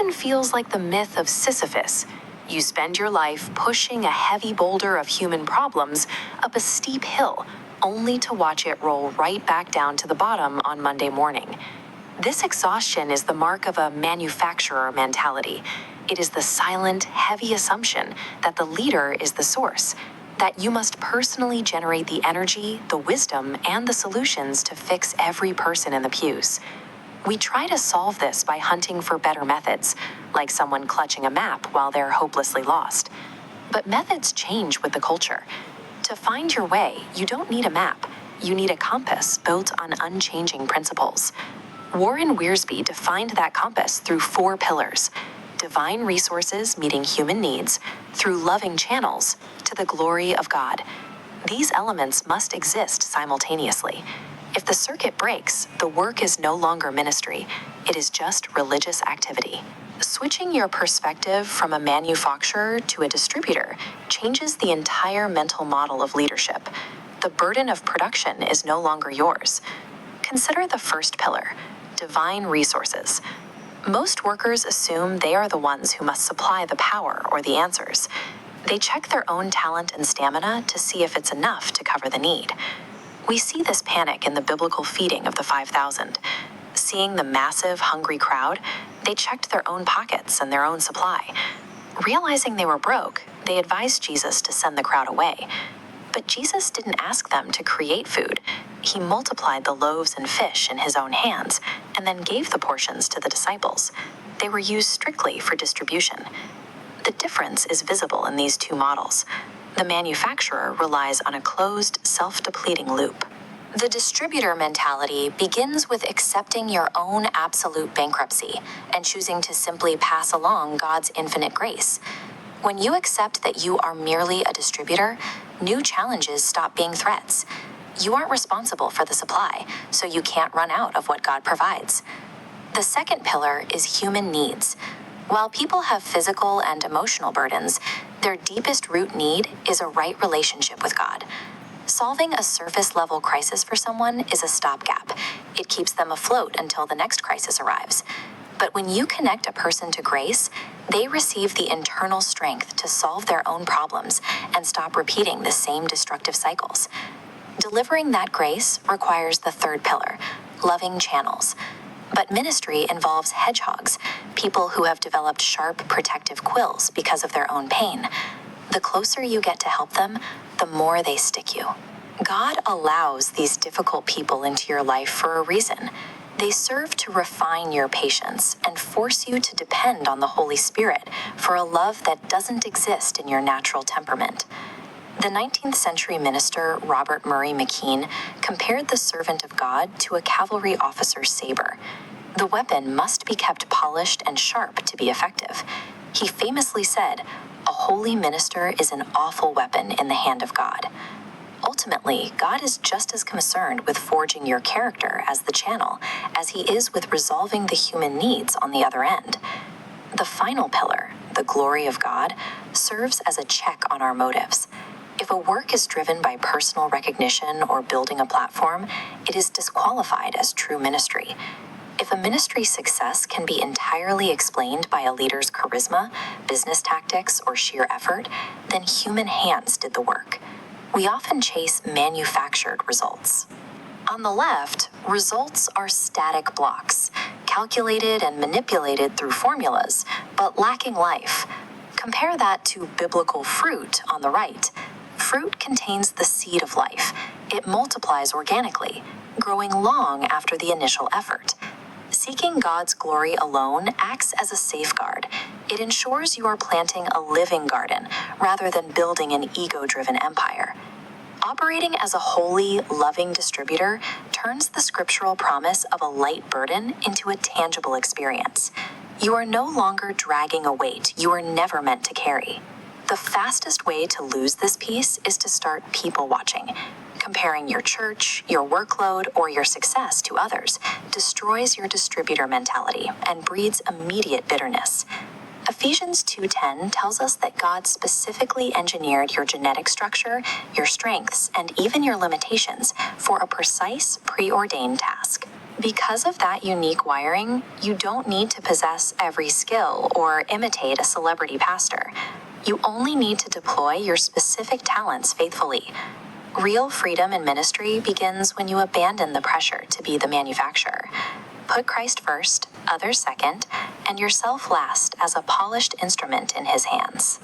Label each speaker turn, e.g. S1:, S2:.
S1: often feels like the myth of Sisyphus. You spend your life pushing a heavy boulder of human problems up a steep hill, only to watch it roll right back down to the bottom on Monday morning. This exhaustion is the mark of a manufacturer mentality. It is the silent, heavy assumption that the leader is the source, that you must personally generate the energy, the wisdom, and the solutions to fix every person in the pews. We try to solve this by hunting for better methods, like someone clutching a map while they're hopelessly lost. But methods change with the culture. To find your way, you don't need a map. You need a compass built on unchanging principles. Warren Wiersbe defined that compass through 4 pillars: divine resources meeting human needs, through loving channels, to the glory of God. These elements must exist simultaneously. If the circuit breaks, the work is no longer ministry. It is just religious activity. Switching your perspective from a manufacturer to a distributor changes the entire mental model of leadership. The burden of production is no longer yours. Consider the first pillar, divine resources. Most workers assume they are the ones who must supply the power or the answers. They check their own talent and stamina to see if it's enough to cover the need. We see this panic in the biblical feeding of the 5,000. Seeing the massive, hungry crowd, they checked their own pockets and their own supply. Realizing they were broke, they advised Jesus to send the crowd away. But Jesus didn't ask them to create food. He multiplied the loaves and fish in his own hands, and then gave the portions to the disciples. They were used strictly for distribution. The difference is visible in these 2 models. The manufacturer relies on a closed, self-depleting loop. The distributor mentality begins with accepting your own absolute bankruptcy and choosing to simply pass along God's infinite grace. When you accept that you are merely a distributor, new challenges stop being threats. You aren't responsible for the supply, so you can't run out of what God provides. The second pillar is human needs. While people have physical and emotional burdens, their deepest root need is a right relationship with God. Solving a surface-level crisis for someone is a stopgap. It keeps them afloat until the next crisis arrives. But when you connect a person to grace, they receive the internal strength to solve their own problems and stop repeating the same destructive cycles. Delivering that grace requires the third pillar, loving channels. But ministry involves hedgehogs, people who have developed sharp protective quills because of their own pain. The closer you get to help them, the more they stick you. God allows these difficult people into your life for a reason. They serve to refine your patience and force you to depend on the Holy Spirit for a love that doesn't exist in your natural temperament. The 19th century minister Robert Murray McKean compared the servant of God to a cavalry officer's saber. The weapon must be kept polished and sharp to be effective. He famously said, "A holy minister is an awful weapon in the hand of God." Ultimately, God is just as concerned with forging your character as the channel, as he is with resolving the human needs on the other end. The final pillar, the glory of God, serves as a check on our motives. If a work is driven by personal recognition or building a platform, it is disqualified as true ministry. If a ministry's success can be entirely explained by a leader's charisma, business tactics, or sheer effort, then human hands did the work. We often chase manufactured results. On the left, results are static blocks, calculated and manipulated through formulas, but lacking life. Compare that to biblical fruit on the right. Fruit contains the seed of life. It multiplies organically, growing long after the initial effort. Seeking God's glory alone acts as a safeguard. It ensures you are planting a living garden rather than building an ego-driven empire. Operating as a holy, loving distributor turns the scriptural promise of a light burden into a tangible experience. You are no longer dragging a weight you were never meant to carry. The fastest way to lose this piece is to start people watching. Comparing your church, your workload, or your success to others destroys your distributor mentality and breeds immediate bitterness. Ephesians 2:10 tells us that God specifically engineered your genetic structure, your strengths, and even your limitations for a precise, preordained task. Because of that unique wiring, you don't need to possess every skill or imitate a celebrity pastor. You only need to deploy your specific talents faithfully. Real freedom in ministry begins when you abandon the pressure to be the manufacturer. Put Christ first, others second, and yourself last as a polished instrument in His hands.